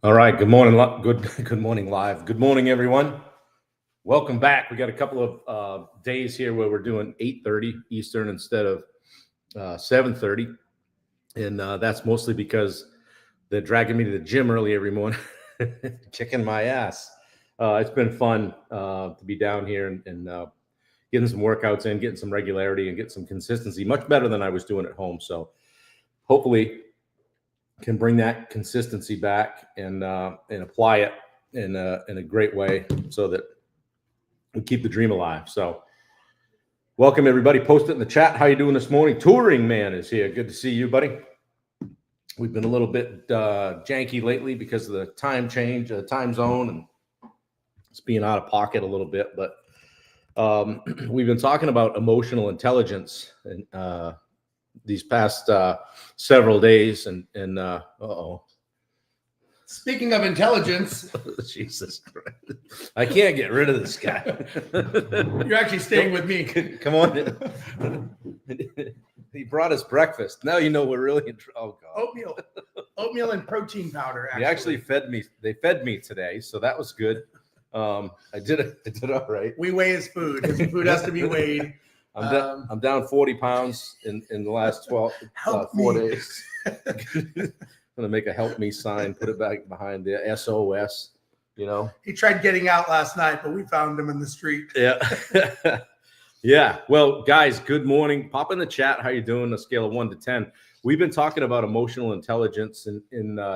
All right. Good morning. Good morning live. Good morning, everyone. Welcome back. We got a couple of days here where we're doing 8:30 Eastern instead of 7:30, and that's mostly because they're dragging me to the gym early every morning, kicking my ass. It's been fun to be down here and getting some workouts in, getting some regularity, and get some consistency. Much better than I was doing at home. So hopefully can bring that consistency back and apply it in a great way so that we keep the dream alive. So welcome everybody. Post it in the chat. How you doing this morning? Touring Man is here. Good to see you, buddy. We've been a little bit janky lately because of the time change, time zone, and it's being out of pocket a little bit. But we've been talking about emotional intelligence and these past several days, and Speaking of intelligence, Jesus Christ, I can't get rid of this guy. You're actually staying with me. Come on. He brought us breakfast. Now you know we're really in trouble. Oh God. Oatmeal and protein powder. They actually fed me. They fed me today, so that was good. I did all right. We weigh his food. His food has to be weighed. I'm down 40 pounds in the last 4 days. I'm gonna make a help me sign, put it back behind the SOS. You know, he tried getting out last night, but we found him in the street. Yeah. Yeah. Well, guys, good morning. Pop in the chat. How you doing? On a scale of 1 to 10. We've been talking about emotional intelligence, and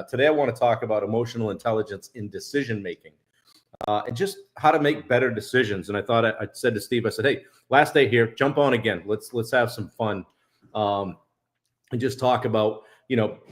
today I want to talk about emotional intelligence in decision making. And just how to make better decisions. And I thought I said to Steve, I said, hey, last day here, jump on again. Let's have some fun and just talk about,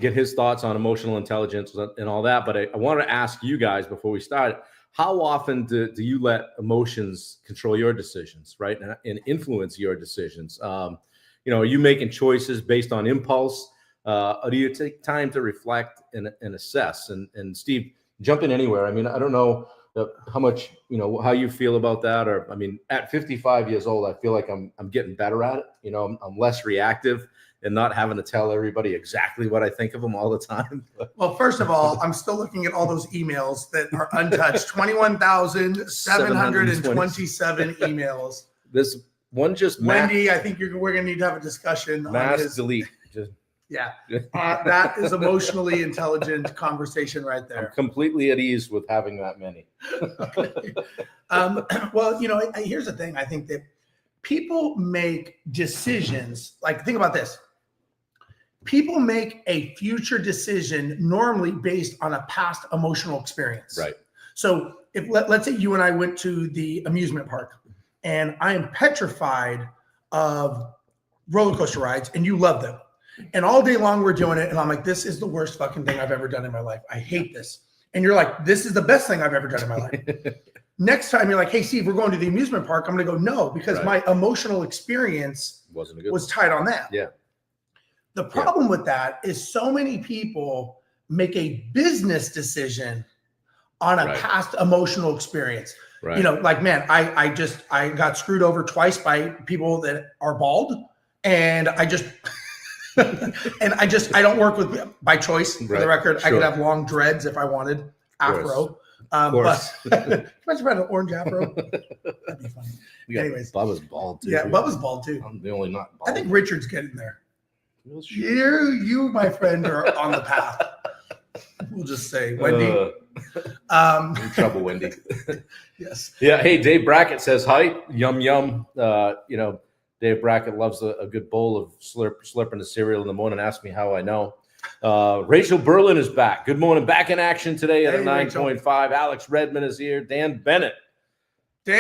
get his thoughts on emotional intelligence and all that. But I wanted to ask you guys before we start, how often do you let emotions control your decisions, right? And influence your decisions? Are you making choices based on impulse? Or do you take time to reflect and assess? And Steve, jump in anywhere. I mean, I don't know how much, how you feel about that. Or, I mean, at 55 years old, I feel like I'm getting better at it. I'm less reactive and not having to tell everybody exactly what I think of them all the time. Well, first of all, I'm still looking at all those emails that are untouched. 21,727 emails. This one just Wendy, I think we're going to need to have a discussion. Mass delete. Yeah, that is emotionally intelligent conversation right there. I'm completely at ease with having that many. Okay. Well, here's the thing. I think that people make decisions. Like, think about this. People make a future decision normally based on a past emotional experience. Right. So if let's say you and I went to the amusement park and I am petrified of roller coaster rides and you love them. And all day long we're doing it. And I'm like, this is the worst fucking thing I've ever done in my life. I hate this. And you're like, this is the best thing I've ever done in my life. Next time you're like, hey, Steve, we're going to the amusement park. I'm going to go, no, because my emotional experience was tied on that. Yeah. The problem with that is so many people make a business decision on a past emotional experience. Right. Like, man, I got screwed over twice by people that are bald, and I don't work with by choice. For the record, I could have long dreads if I wanted, afro. But imagine about an orange afro. That'd be funny. Anyways, Bubba's bald too. Yeah, Bubba's bald too. I'm the only not bald. I think Richard's getting there. You, my friend, are on the path. We'll just say, Wendy. In trouble, Wendy. Yes. Yeah. Hey, Dave Brackett says hi. Yum yum. Dave Brackett loves a good bowl of slurping the cereal in the morning. Ask me how I know. Rachel Berlin is back. Good morning. Back in action today at a 9.5. Alex Redmond is here. Dan Bennett. All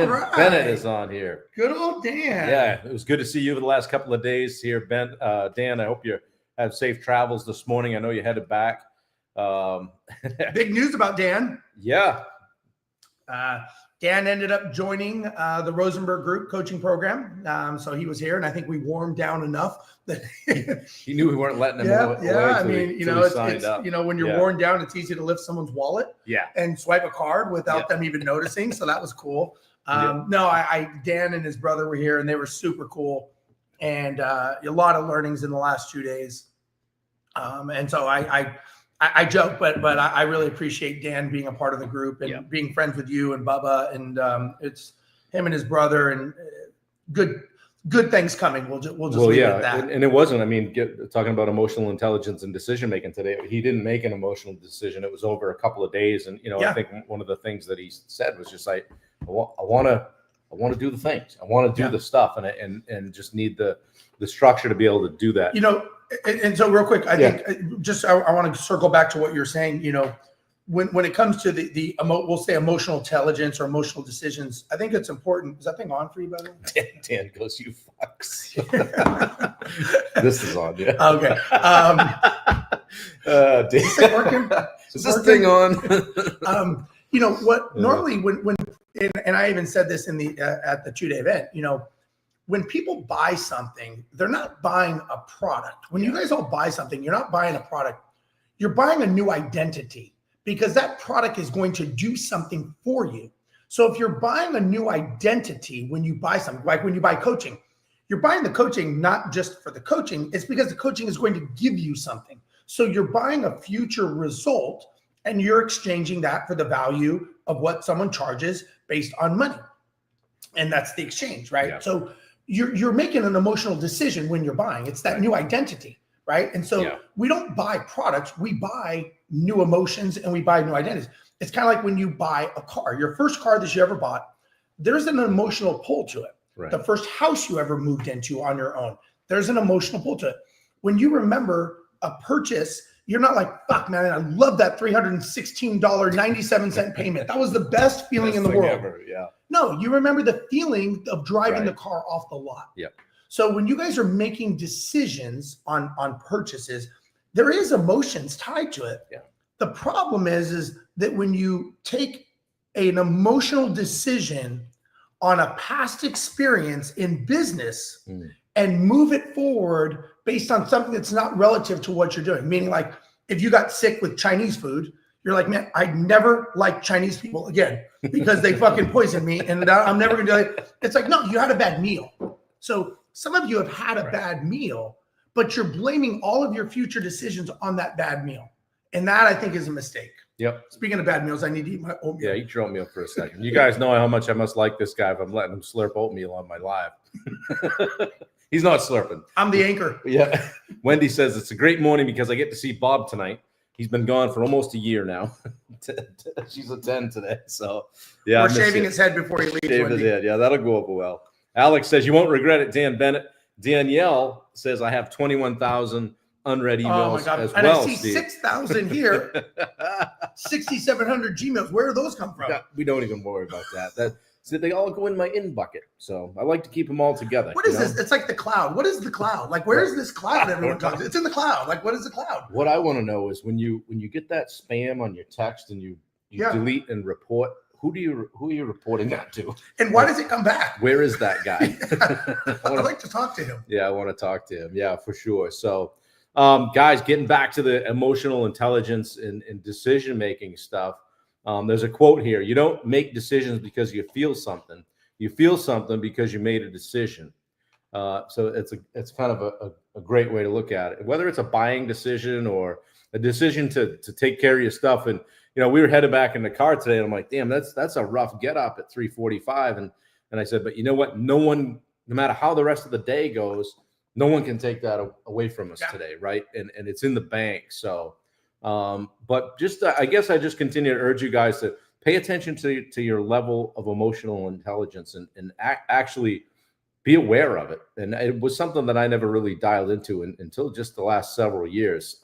right. Bennett is on here. Good old Dan. Yeah, it was good to see you over the last couple of days here, Ben. Dan, I hope you have safe travels this morning. I know you headed back. Big news about Dan. Yeah. Dan ended up joining the Rozenberg group coaching program. So he was here, and I think we wore him down enough that he knew we weren't letting him away. I mean, it's when you're worn down, it's easy to lift someone's wallet and swipe a card without them even noticing. So that was cool. Dan and his brother were here, and they were super cool, and a lot of learnings in the last 2 days. And so I I joke, but I really appreciate Dan being a part of the group and being friends with you and Bubba, and it's him and his brother, and good things coming. We'll just leave it at that. And it wasn't. I mean, talking about emotional intelligence and decision making today, he didn't make an emotional decision. It was over a couple of days, and I think one of the things that he said was just like, I want to do the things. I want to do the stuff, and just need the structure to be able to do that. And so real quick, I think just I want to circle back to what you're saying. When it comes to we'll say emotional intelligence or emotional decisions, I think it's important. Is that thing on for you, by the way? Dan goes, "You fucks." This is on, yeah. Okay. Is it working? Is this thing on? Normally when and I even said this in the at the 2-day event. When people buy something, they're not buying a product. When you guys all buy something, you're not buying a product. You're buying a new identity, because that product is going to do something for you. So if you're buying a new identity when you buy something, like when you buy coaching, you're buying the coaching not just for the coaching, it's because the coaching is going to give you something. So you're buying a future result, and you're exchanging that for the value of what someone charges based on money. And that's the exchange, right? Yeah. So you're making an emotional decision when you're buying. It's that new identity, right? And so we don't buy products, we buy new emotions and we buy new identities. It's kind of like when you buy a car, your first car that you ever bought, there's an emotional pull to it. Right. The first house you ever moved into on your own, there's an emotional pull to it. When you remember a purchase, you're not like, fuck, man, I love that $316.97 payment. That was the best feeling in the world. Ever, yeah. No, you remember the feeling of driving the car off the lot. Yep. So when you guys are making decisions on purchases, there is emotions tied to it. Yeah. The problem is that when you take an emotional decision on a past experience in business and move it forward based on something that's not relative to what you're doing, meaning like if you got sick with Chinese food, you're like, man, I never like Chinese people again because they fucking poisoned me and I'm never going to do it. It's like, no, you had a bad meal. So some of you have had a bad meal, but you're blaming all of your future decisions on that bad meal. And that I think is a mistake. Yep. Speaking of bad meals, I need to eat my oatmeal. Yeah, eat your oatmeal for a second. You guys know how much I must like this guy if I'm letting him slurp oatmeal on my live. He's not slurping. I'm the anchor. Yeah. Wendy says, it's a great morning because I get to see Bob tonight. He's been gone for almost a year now. She's a 10 today. So, yeah. We're shaving his head before he leaves. Shave his head. Yeah, that'll go over well. Alex says, you won't regret it, Dan Bennett. Danielle says, I have 21,000 unread emails as and well. I see 6,000 here. 6,700 Gmails. Where do those come from? We don't even worry about that. So they all go in my in bucket. So I like to keep them all together. What is this? It's like the cloud. What is the cloud? Like, where is this cloud everyone talks about? It's in the cloud. Like, what is the cloud? What I want to know is when you get that spam on your text and you delete and report, who are you reporting that to? And why does it come back? Where is that guy? I'd like to talk to him. Yeah, I want to talk to him. Yeah, for sure. So, guys, getting back to the emotional intelligence and decision-making stuff. There's a quote here. You don't make decisions because you feel something. You feel something because you made a decision. So it's kind of a great way to look at it. Whether it's a buying decision or a decision to take care of your stuff. And, we were headed back in the car today. And I'm like, damn, that's a rough get up at 3:45. And I said, but you know what? No one, no matter how the rest of the day goes, no one can take that away from us today. Right. And it's in the bank. So, but just, I guess I just continue to urge you guys to pay attention to your level of emotional intelligence and actually be aware of it. And it was something that I never really dialed into until just the last several years.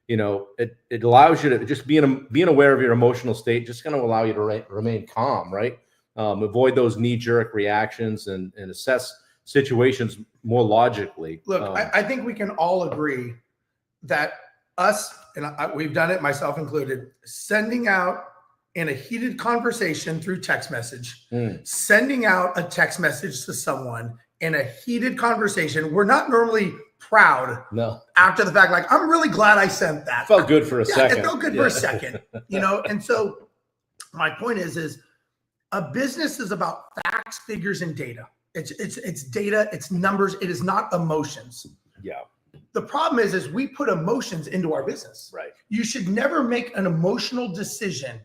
It allows you to just being aware of your emotional state, just going to allow you to remain calm, right? Avoid those knee-jerk reactions and assess situations more logically. Look, I think we can all agree that us, and we've done it, myself included, sending out in a heated conversation through text message, sending out a text message to someone in a heated conversation, we're not normally proud after the fact. Like, I'm really glad I sent that. Felt good for a second. It felt good for a second, And so my point is a business is about facts, figures, and data. It's data, it's numbers. It is not emotions. Yeah. The problem is we put emotions into our business. Right. You should never make an emotional decision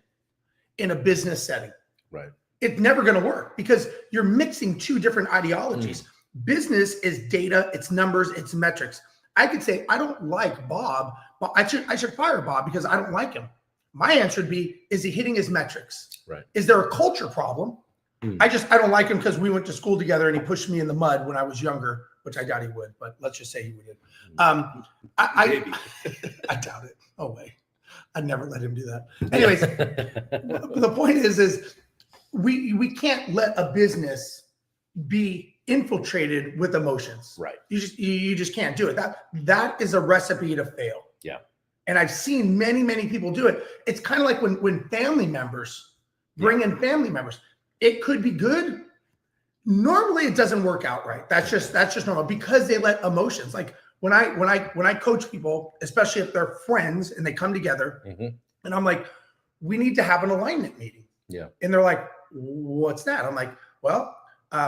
in a business setting. Right. It's never going to work because you're mixing two different ideologies. Business is data, it's numbers, it's metrics. I could say, I don't like Bob, but I should fire Bob because I don't like him. My answer would be, is he hitting his metrics? Right. Is there a culture problem? I don't like him because we went to school together and he pushed me in the mud when I was younger, which I doubt he would, but let's just say he would. I doubt it. No way. I'd never let him do that. Anyways, the point is we can't let a business be infiltrated with emotions. Right. You just can't do it. That is a recipe to fail. Yeah. And I've seen many people do it. It's kind of like when family members bring in family members. It could be good. Normally it doesn't work out right. That's just normal because they let emotions. Like when I coach people, especially if they're friends and they come together, and I'm like, we need to have an alignment meeting. Yeah. And they're like, what's that? I'm like, well,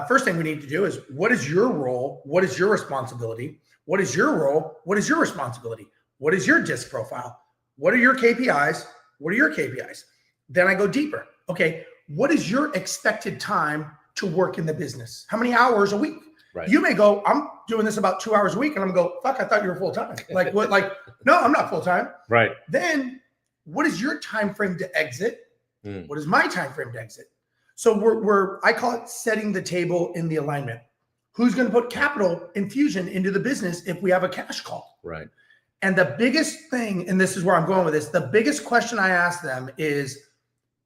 first thing we need to do is, what is your role? What is your responsibility? What is your role? What is your responsibility? What is your disc profile? What are your KPIs? What are your KPIs? Then I go deeper. Okay, what is your expected time to work in the business? How many hours a week? Right. You may go, I'm doing this about 2 hours a week. And I'm going to go, fuck, I thought you were full-time. Like what? Like, no, I'm not full-time. Right. Then what is your time frame to exit? What is my time frame to exit? So I call it setting the table in the alignment. Who's going to put capital infusion into the business if we have a cash call? Right. And the biggest thing, and this is where I'm going with this, the biggest question I ask them is,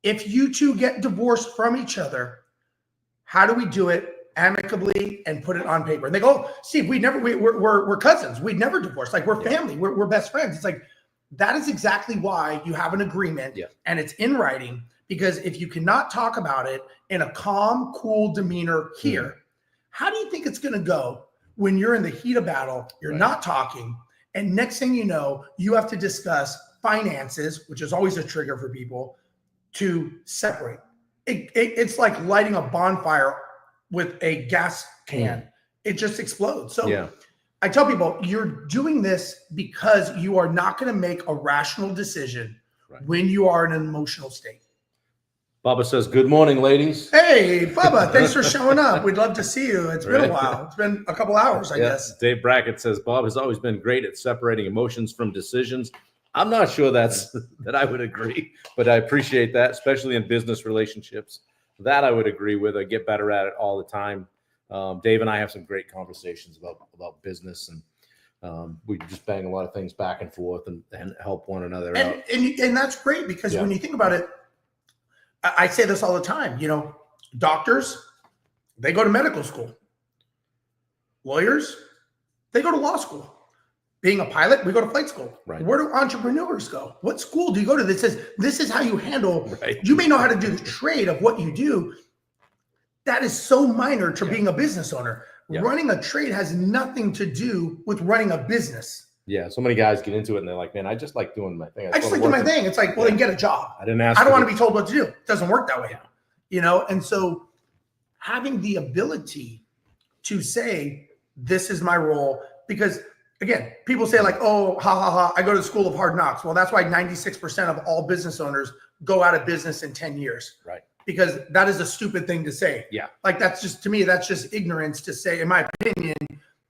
if you two get divorced from each other, how do we do it amicably and put it on paper? And they go, oh, Steve, we're cousins. We'd never divorced. Like we're family. We're best friends. It's like, that is exactly why you have an agreement and it's in writing, because if you cannot talk about it in a calm, cool demeanor here, how do you think it's going to go when you're in the heat of battle, you're not talking, and next thing you know, you have to discuss finances, which is always a trigger for people, to separate. It's like lighting a bonfire with a gas can. It just explodes. So I tell people, you're doing this because you are not going to make a rational decision when you are in an emotional state. Bubba says, good morning, ladies. Hey, Bubba, thanks for showing up. We'd love to see you. It's been a while. It's been a couple hours, I guess. Dave Brackett says, Bob has always been great at separating emotions from decisions. I'm not sure that I would agree, but I appreciate that, especially in business relationships. That I would agree with. I get better at it all the time. Dave and I have some great conversations about business, and we just bang a lot of things back and forth and help one another out. And that's great because when you think about it, I say this all the time, doctors, they go to medical school. Lawyers, they go to law school. Being a pilot, we go to flight school. Right. Where do entrepreneurs go? What school do you go to that says this is how you handle? You may know how to do the trade of what you do. That is so minor to being a business owner. Running a trade has nothing to do with running a business. Yeah, so many guys get into it and they're like, man, I just like doing my thing. I just like doing my thing. It's like, well, then get a job. I didn't ask. I don't want to be told what to do. It doesn't work that way. And so having the ability to say, this is my role, because again, people say like, oh, I go to the school of hard knocks. Well, that's why 96% of all business owners go out of business in 10 years. Right. Because that is a stupid thing to say. Yeah. Like that's just, to me, that's just ignorance to say, in my opinion.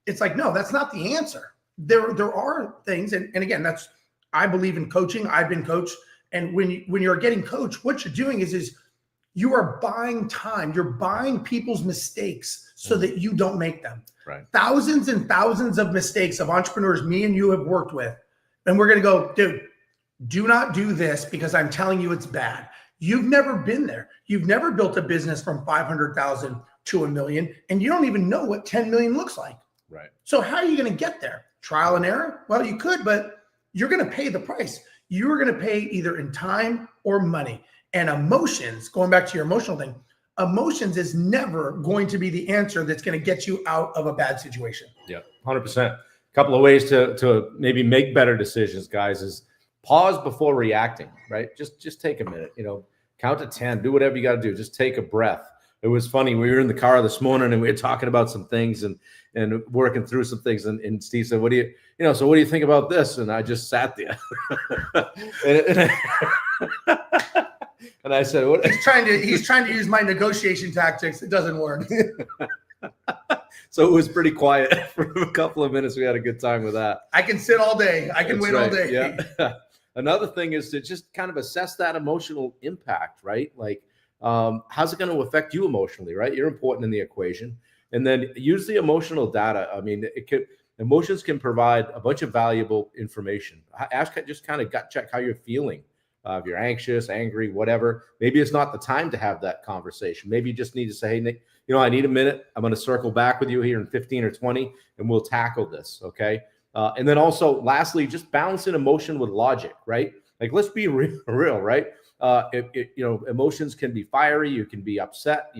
It's like, no, that's not the answer. There are things. And again, I believe in coaching. I've been coached. And when you're getting coached, what you're doing is you are buying time. You're buying people's mistakes so that you don't make them. Right. Thousands and thousands of mistakes of entrepreneurs me and you have worked with. And we're going to go, dude, do not do this because I'm telling you it's bad. You've never been there. You've never built a business from 500,000 to $1 million, and you don't even know what 10 million looks like. Right. So how are you going to get there? Trial and error? Well, you could, but you're going to pay the price. You're going to pay either in time or money. And emotions, going back to your emotional thing, emotions is never going to be the answer that's going to get you out of a bad situation. Yeah, 100%. A couple of ways to maybe make better decisions, guys, is pause before reacting, right? Just take a minute, count to 10, do whatever you got to do. Just take a breath. it was funny. We were in the car this morning and we were talking about some things and working through some things. And Steve said, what do you think about this? And I just sat there. and I said, what? He's trying to use my negotiation tactics. It doesn't work. So it was pretty quiet for a couple of minutes. We had a good time with that. I can sit all day. I can wait all day. Yeah. Another thing is to just kind of assess that emotional impact, right? Like, how's it going to affect you emotionally, right? You're important in the equation. And then use the emotional data. I mean, emotions can provide a bunch of valuable information. Just kind of gut check how you're feeling. If you're anxious, angry, whatever, maybe it's not the time to have that conversation. Maybe you just need to say, hey, Nick, I need a minute. I'm going to circle back with you here in 15 or 20, and we'll tackle this. Okay. And then also, lastly, just balancing emotion with logic, right? Like, let's be real, right? Emotions can be fiery. You can be upset,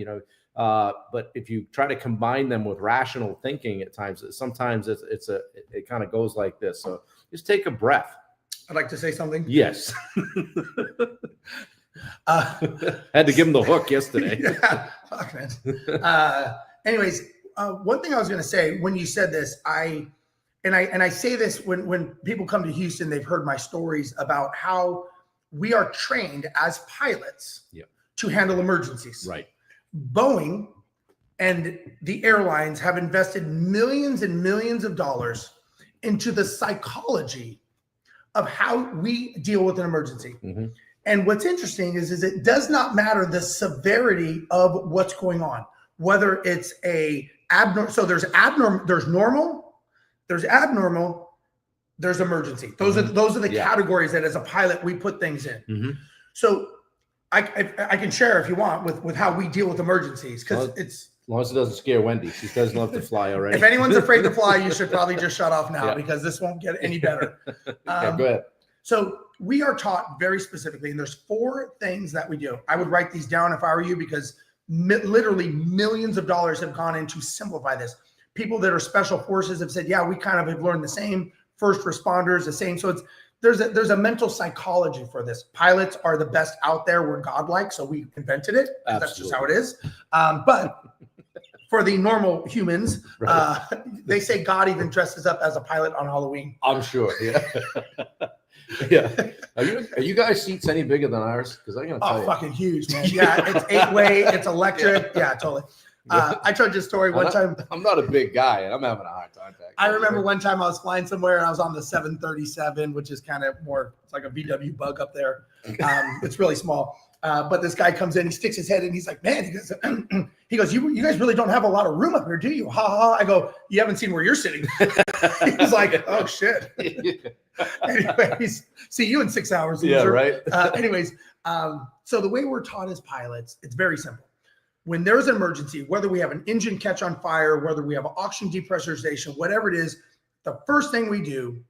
but if you try to combine them with rational thinking at times, sometimes it kind of goes like this. So just take a breath. I'd like to say something. Yes. Had to give him the hook yesterday. Yeah. Fuck, man. Anyways, one thing I was going to say when you said this, I say this when people come to Houston, they've heard my stories about how we are trained as pilots to handle emergencies. Right. Boeing and the airlines have invested millions and millions of dollars into the psychology of how we deal with an emergency. Mm-hmm. And what's interesting is it does not matter the severity of what's going on, whether it's a abnormal. So there's normal, there's abnormal, there's emergency. Those are the categories that as a pilot we put things in. Mm-hmm. So I can share if you want with how we deal with emergencies, because it's. As long as it doesn't scare Wendy. She does love to fly already. If anyone's afraid to fly, you should probably just shut off now because this won't get any better. Go ahead. So we are taught very specifically, and there's 4 things that we do. I would write these down if I were you, because literally millions of dollars have gone in to simplify this. People that are special forces have said, yeah, we kind of have learned the same. First responders, the same. So there's a mental psychology for this. Pilots are the best out there. We're godlike, so we invented it. Absolutely. That's just how it is. But for the normal humans, they say God even dresses up as a pilot on Halloween. I'm sure. Yeah. Yeah. Are you guys' seats any bigger than ours? Because I'm gonna tell you. Fucking huge, man. Yeah, it's 8-way. It's electric. Yeah, totally. I told you a story one time. I'm not a big guy, and I'm having a hard time. I remember one time I was flying somewhere, and I was on the 737, which is kind of more, it's like a VW Bug up there. It's really small. But this guy comes in, he sticks his head in, he's like, man, he goes, you guys really don't have a lot of room up here, do you? Ha ha. I go, you haven't seen where you're sitting. He's like, oh shit. Anyways, see you in 6 hours. Yeah, right. So the way we're taught as pilots, it's very simple. When there's an emergency, whether we have an engine catch on fire, whether we have an oxygen depressurization, whatever it is, the first thing we do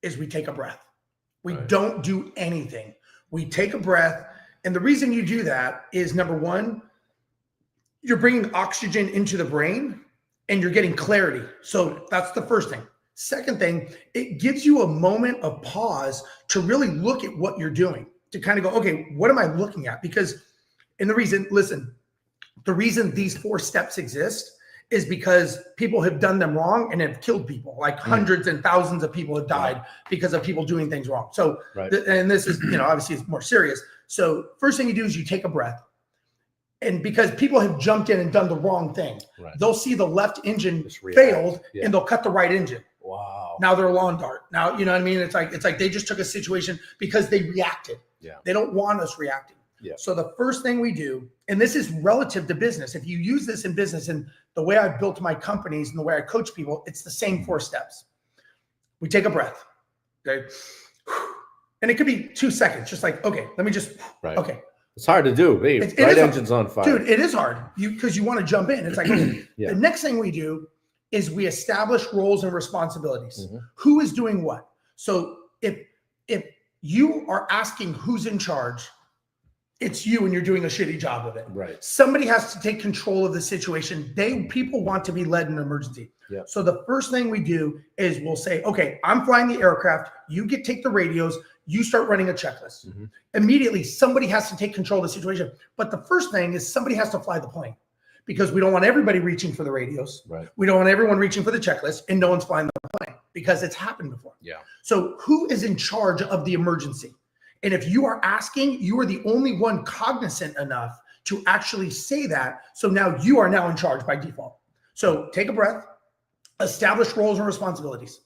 is we take a breath. We don't do anything. We take a breath. And the reason you do that is, number one, you're bringing oxygen into the brain and you're getting clarity. So that's the first thing. Second thing, it gives you a moment of pause to really look at what you're doing, to kind of go, okay, what am I looking at? Because, and the reason these 4 steps exist is because people have done them wrong and have killed people. Like hundreds and thousands of people have died because of people doing things wrong. So, and this is, obviously it's more serious. So first thing you do is you take a breath. And because people have jumped in and done the wrong thing, they'll see the left engine failed and they'll cut the right engine. Wow. Now they're a lawn dart. Now, you know what I mean? It's like they just took a situation because they reacted. Yeah. They don't want us reacting. Yeah. So the first thing we do, and this is relative to business, if you use this in business and the way I've built my companies and the way I coach people, it's the same 4 steps. We take a breath. Okay. And it could be 2 seconds, just like, okay, let me just, okay. It's hard to do. Hey, right engine's on fire. Dude, it is hard because you want to jump in. It's like, okay. The next thing we do is we establish roles and responsibilities. Mm-hmm. Who is doing what? So if you are asking who's in charge, it's you and you're doing a shitty job of it. Right. Somebody has to take control of the situation. People want to be led in an emergency. Yeah. So the first thing we do is we'll say, okay, I'm flying the aircraft. You take the radios. you start running a checklist. Mhm. Immediately, somebody has to take control of the situation. But the first thing is somebody has to fly the plane, because we don't want everybody reaching for the radios. Right. We don't want everyone reaching for the checklist, and no one's flying the plane, because it's happened before. Yeah. So who is in charge of the emergency? And if you are asking, you are the only one cognizant enough to actually say that. So now you are now in charge by default. So take a breath, establish roles and responsibilities.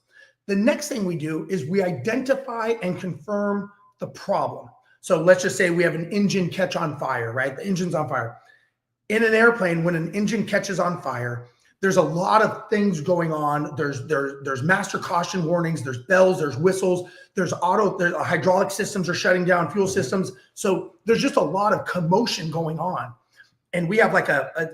The next thing we do is we identify and confirm the problem. So let's just say we have an engine catch on fire, right? The engine's on fire. In an airplane, when an engine catches on fire, there's a lot of things going on. There's master caution warnings, there's bells, there's whistles, there's hydraulic systems are shutting down, fuel systems. So there's just a lot of commotion going on. And we have like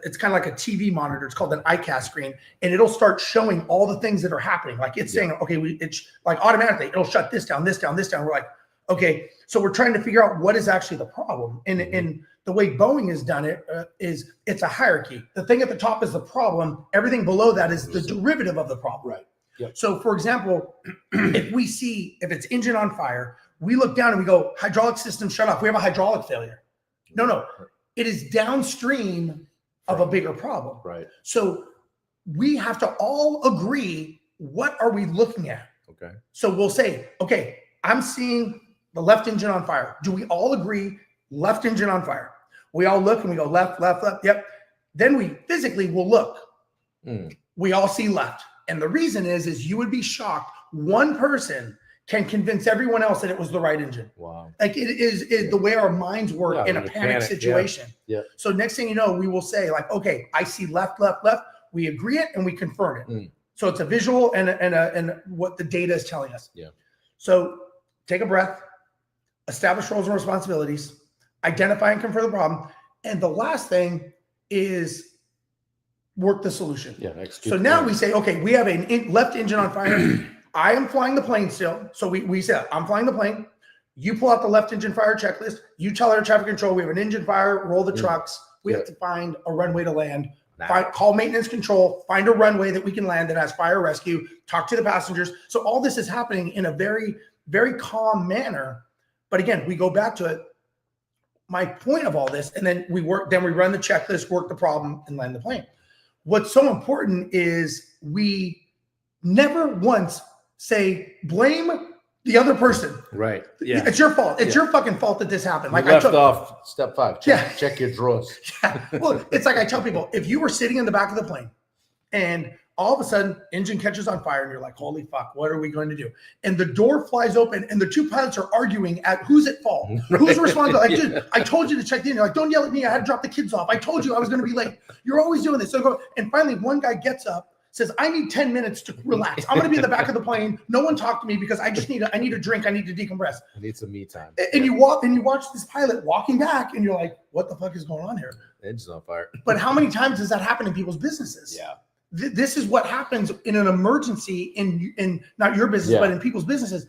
it's kind of like a TV monitor. It's called an ICAS screen, and it'll start showing all the things that are happening. Like it's saying, okay, it's like automatically, it'll shut this down, this down, this down. We're like, okay, so we're trying to figure out what is actually the problem. And the way Boeing has done it is it's a hierarchy. The thing at the top is the problem. Everything below that is the derivative of the problem. Right. Yep. So for example, if it's engine on fire, we look down and we go, hydraulic system shut off. We have a hydraulic failure. No. It is downstream of a bigger problem. Right. So we have to all agree, what are we looking at? Okay. So we'll say, okay, I'm seeing the left engine on fire. Do we all agree left engine on fire? We all look and we go left, left, left. Yep. Then we physically will look. We all see left. And the reason is you would be shocked. One person can convince everyone else that it was the right engine. Wow. Like it is the way our minds work in a panic situation. Yeah. So next thing you know, we will say like, okay, I see left, left, left. We agree it and we confirm it. So it's a visual and what the data is telling us. Yeah. So take a breath, establish roles and responsibilities, identify and confirm the problem. And the last thing is work the solution. Yeah. So now we say, okay, we have a left engine on fire. I am flying the plane still. So we said, I'm flying the plane. You pull out the left engine fire checklist. You tell our traffic control, we have an engine fire, roll the trucks. We have to find a runway to land. Call maintenance control, find a runway that we can land that has fire rescue, talk to the passengers. So all this is happening in a very, very calm manner. But again, we go back to it. My point of all this, and then we run the checklist, work the problem, and land the plane. What's so important is we never once say blame the other person. Right. Yeah. It's your fault. It's your fucking fault that this happened. Like left off step 5. Check your drawers. Yeah. Well, it's like I tell people, if you were sitting in the back of the plane and all of a sudden engine catches on fire and you're like, holy fuck, what are we going to do? And the door flies open and the two pilots are arguing at who's at fault, who's responsible. Like, dude, I told you to check in. You're like, don't yell at me. I had to drop the kids off. I told you I was going to be late. You're always doing this. So and finally one guy gets up, says, I need 10 minutes to relax. I'm going to be in the back of the plane. No one talk to me because I need a drink. I need to decompress. I need some me time. And you watch this pilot walking back and you're like, what the fuck is going on here? The engine's on fire. But how many times does that happen in people's businesses? Yeah. This is what happens in an emergency in not your business, but in people's businesses.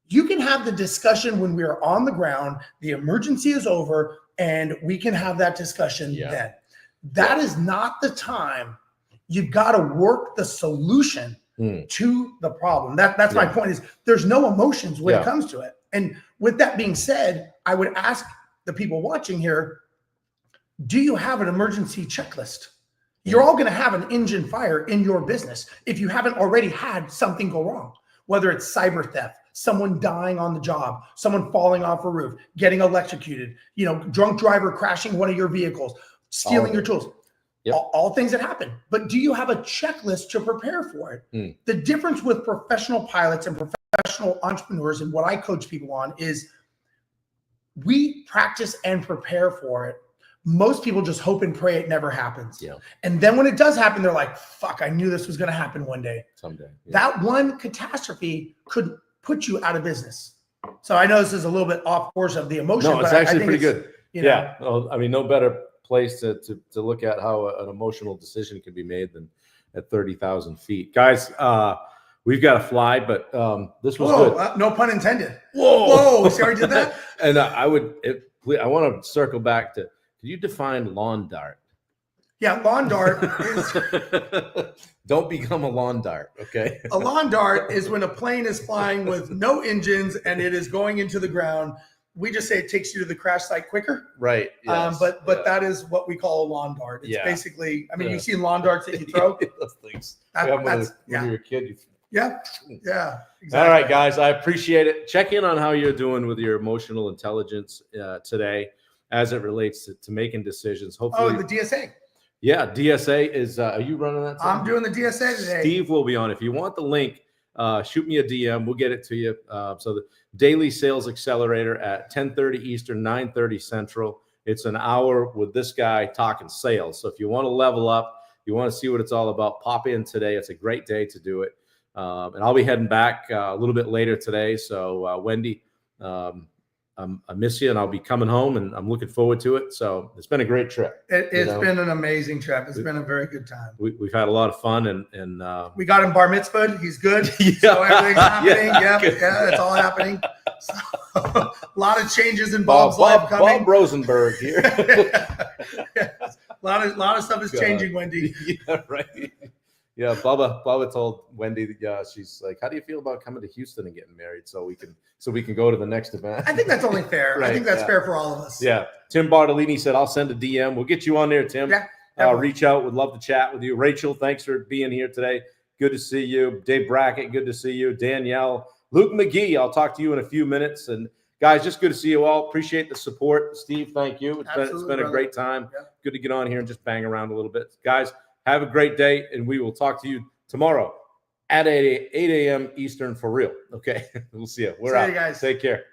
You can have the discussion when we are on the ground, the emergency is over, and we can have that discussion then. That is not the time. You've got to work the solution to the problem. That's my point is there's no emotions when it comes to it. And with that being said, I would ask the people watching here, do you have an emergency checklist? You're all going to have an engine fire in your business if you haven't already had something go wrong, whether it's cyber theft, someone dying on the job, someone falling off a roof, getting electrocuted, drunk driver crashing one of your vehicles, stealing your tools. All things that happen. But do you have a checklist to prepare for it? The difference with professional pilots and professional entrepreneurs and what I coach people on is we practice and prepare for it. Most people just hope and pray it never happens. And then when it does happen, they're like, fuck, I knew this was going to happen one day. Someday. That one catastrophe could put you out of business. So I know this is a little bit off course of the emotion. No, it's but actually I think pretty good. Well, I mean, no better place to look at how an emotional decision can be made than at 30,000 feet. Guys, we've got to fly, but this was good. No pun intended. Whoa. See how I did that? And I want to circle back to, could you define lawn dart? Yeah, lawn dart is Don't become a lawn dart, okay? a lawn dart is when a plane is flying with no engines and it is going into the ground. We just say it takes you to the crash site quicker. Right. Yes, But that is what we call a lawn dart. It's basically, I mean, you've seen lawn darts that you throw. Those things. When you're a kid. Yeah. Exactly. All right, guys. I appreciate it. Check in on how you're doing with your emotional intelligence today as it relates to making decisions. Hopefully. Oh, the DSA. Yeah, DSA is. Are you running that? I'm doing the DSA today. Steve will be on. If you want the link, shoot me a DM. We'll get it to you. So the Daily Sales Accelerator at 10:30 Eastern, 9:30 Central. It's an hour with this guy talking sales. So if you want to level up, you want to see what it's all about, pop in today. It's a great day to do it. And I'll be heading back a little bit later today. So Wendy, I miss you, and I'll be coming home, and I'm looking forward to it. So it's been a great trip. It's been an amazing trip. It's been a very good time. We've had a lot of fun, and we got him bar mitzvahed. He's good. Yeah. So everything's happening. Yeah, it's all happening. So, a lot of changes in Bob's life coming. Bob Rozenberg here. A lot of stuff is changing, Wendy. Yeah, right. Yeah, Bubba told Wendy that she's like, how do you feel about coming to Houston and getting married so we can go to the next event? I think that's only fair. Right, I think that's fair for all of us. Yeah. Tim Bartolini said, I'll send a DM. We'll get you on there, Tim. Yeah. Reach out. Would love to chat with you. Rachel, thanks for being here today. Good to see you. Dave Brackett, good to see you. Danielle, Luke McGee, I'll talk to you in a few minutes. And guys, just good to see you all. Appreciate the support. Steve, thank you. It's been a great time. Yeah. Good to get on here and just bang around a little bit. Guys, have a great day, and we will talk to you tomorrow at 8 a.m. Eastern for real. Okay, we'll see you. We're out. You guys. Take care.